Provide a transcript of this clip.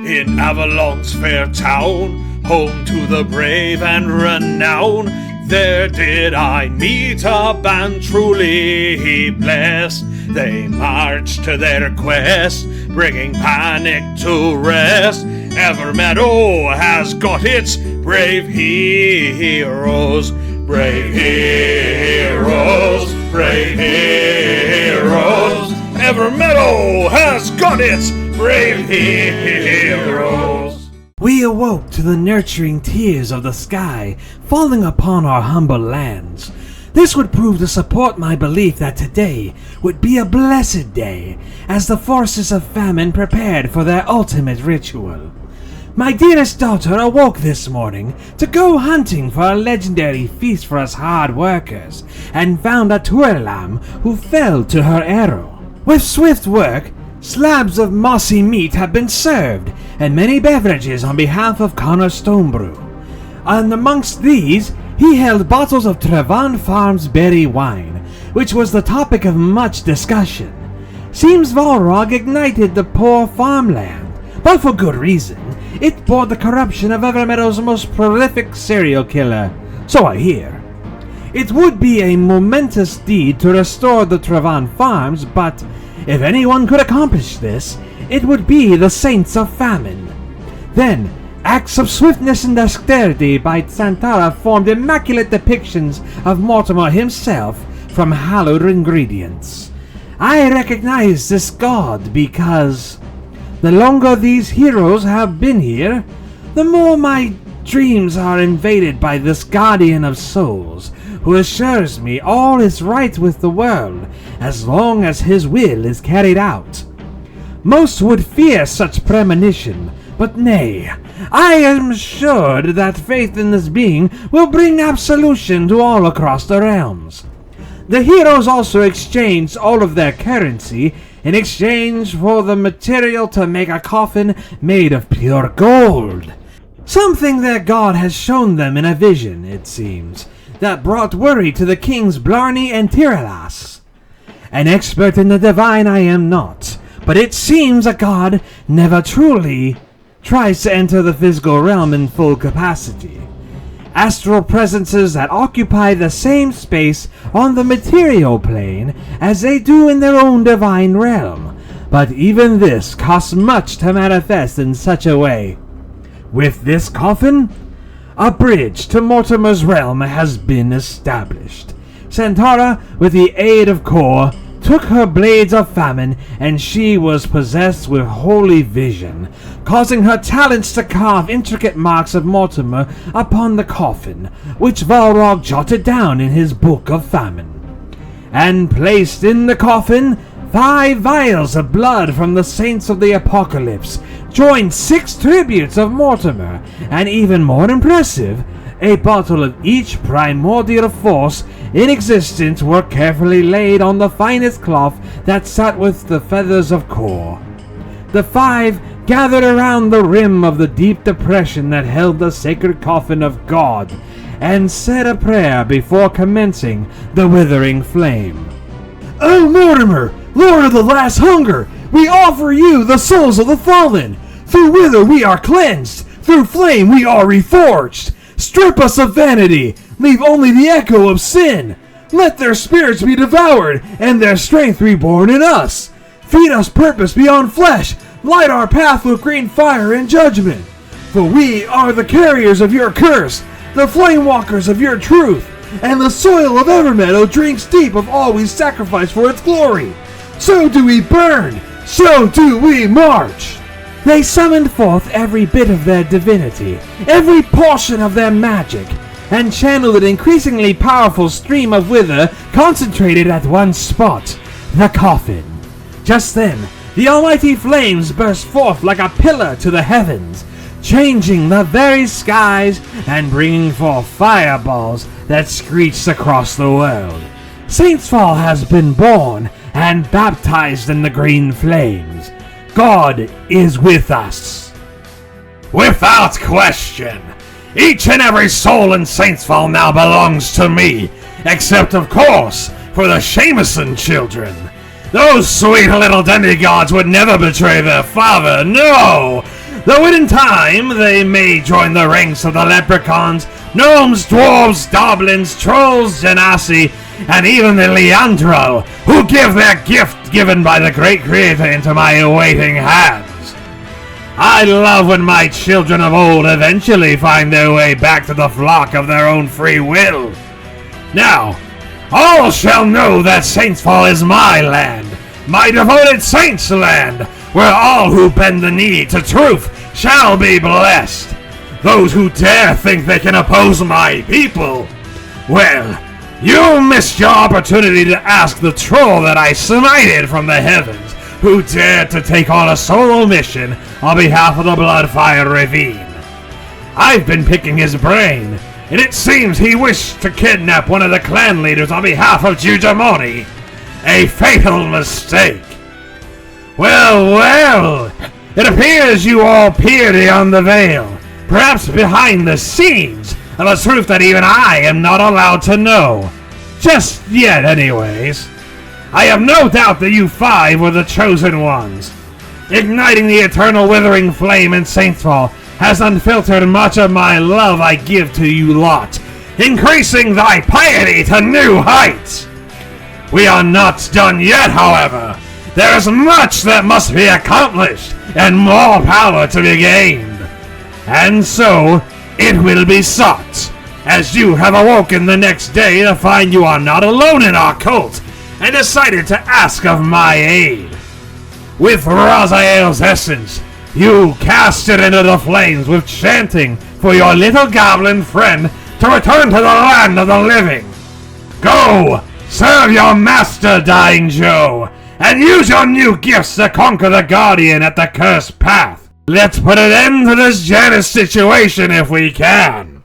in Avalon's fair town, home to the brave and renowned. There did I meet a band truly blessed. They marched to their quest, bringing panic to rest. Evermeadow has got its brave heroes. Brave heroes, brave heroes. Evermeadow has got its brave heroes. We awoke to the nurturing tears of the sky falling upon our humble lands. This would prove to support my belief that today would be a blessed day, as the forces of famine prepared for their ultimate ritual. My dearest daughter awoke this morning to go hunting for a legendary feast for us hard workers, and found a Twirlam who fell to her arrow. With swift work, slabs of mossy meat have been served, and many beverages on behalf of Connor Stonebrew. And amongst these, he held bottles of Trevan Farms berry wine, which was the topic of much discussion. Seems Volrog ignited the poor farmland, but for good reason. It bore the corruption of Evermeadow's most prolific serial killer, so I hear. It would be a momentous deed to restore the Trevan Farms, but if anyone could accomplish this, it would be the Saints of Famine. Then, acts of swiftness and dexterity by Santara formed immaculate depictions of Mortimer himself from hallowed ingredients. I recognize this god because the longer these heroes have been here, the more my dreams are invaded by this guardian of souls, who assures me all is right with the world as long as his will is carried out. Most would fear such premonition, but nay, I am assured that faith in this being will bring absolution to all across the realms. The heroes also exchanged all of their currency in exchange for the material to make a coffin made of pure gold. Something their god has shown them in a vision, it seems, that brought worry to the kings Blarney and Tiralas. An expert in the divine I am not, but it seems a god never truly tries to enter the physical realm in full capacity. Astral presences that occupy the same space on the material plane as they do in their own divine realm, but even this costs much to manifest in such a way. With this coffin, a bridge to Mortimer's realm has been established. Santara, with the aid of Kor, took her blades of famine, and she was possessed with holy vision, causing her talents to carve intricate marks of Mortimer upon the coffin, which Volrog jotted down in his book of famine. And placed in the coffin 5 vials of blood from the saints of the apocalypse, joined 6 tributes of Mortimer, and even more impressive, a bottle of each primordial force in existence were carefully laid on the finest cloth that sat with the feathers of Kor. The 5 gathered around the rim of the deep depression that held the sacred coffin of God, and said a prayer before commencing the withering flame. O Mortimer, Lord of the last hunger, we offer you the souls of the fallen. Through wither we are cleansed, through flame we are reforged. Strip us of vanity, leave only the echo of sin. Let their spirits be devoured, and their strength reborn in us. Feed us purpose beyond flesh, light our path with green fire and judgment. For we are the carriers of your curse, the flame walkers of your truth, and the soil of Evermeadow drinks deep of all we sacrifice for its glory. So do we burn, so do we march. They summoned forth every bit of their divinity, every portion of their magic, and channeled an increasingly powerful stream of wither concentrated at one spot, the coffin. Just then, the almighty flames burst forth like a pillar to the heavens, changing the very skies and bringing forth fireballs that screeched across the world. Saintsfall has been born and baptized in the green flames. God is with us. Without question, each and every soul in Saintsfall now belongs to me, except of course for the Shameson children. Those sweet little demigods would never betray their father, no! though in time they may join the ranks of the leprechauns, gnomes, dwarves, goblins, trolls, genasi, and even the Leandro, who give their gift given by the great creator into my awaiting hands. I love when my children of old eventually find their way back to the flock of their own free will. Now, all shall know that Saintsfall is my land, my devoted saints' land, where all who bend the knee to truth shall be blessed. Those who dare think they can oppose my people, well, you missed your opportunity to ask the troll that I smited from the heavens, who dared to take on a solo mission on behalf of the Bloodfire Ravine. I've been picking his brain, and it seems he wished to kidnap one of the clan leaders on behalf of Jujamoni. A fatal mistake. Well, it appears you all peer beyond the veil, perhaps behind the scenes, of a truth that even I am not allowed to know. Just yet, anyways. I have no doubt that you five were the chosen ones. Igniting the eternal withering flame in Saintsfall has unfiltered much of my love I give to you lot, increasing thy piety to new heights. We are not done yet, however. There is much that must be accomplished, and more power to be gained. And so, it will be sought, as you have awoken the next day to find you are not alone in our cult, and decided to ask of my aid. With Raziel's essence, you cast it into the flames with chanting for your little goblin friend to return to the land of the living. Go, serve your master, Dying Joe, and use your new gifts to conquer the Guardian at the Cursed Path. Let's put an end to this Janus situation if we can.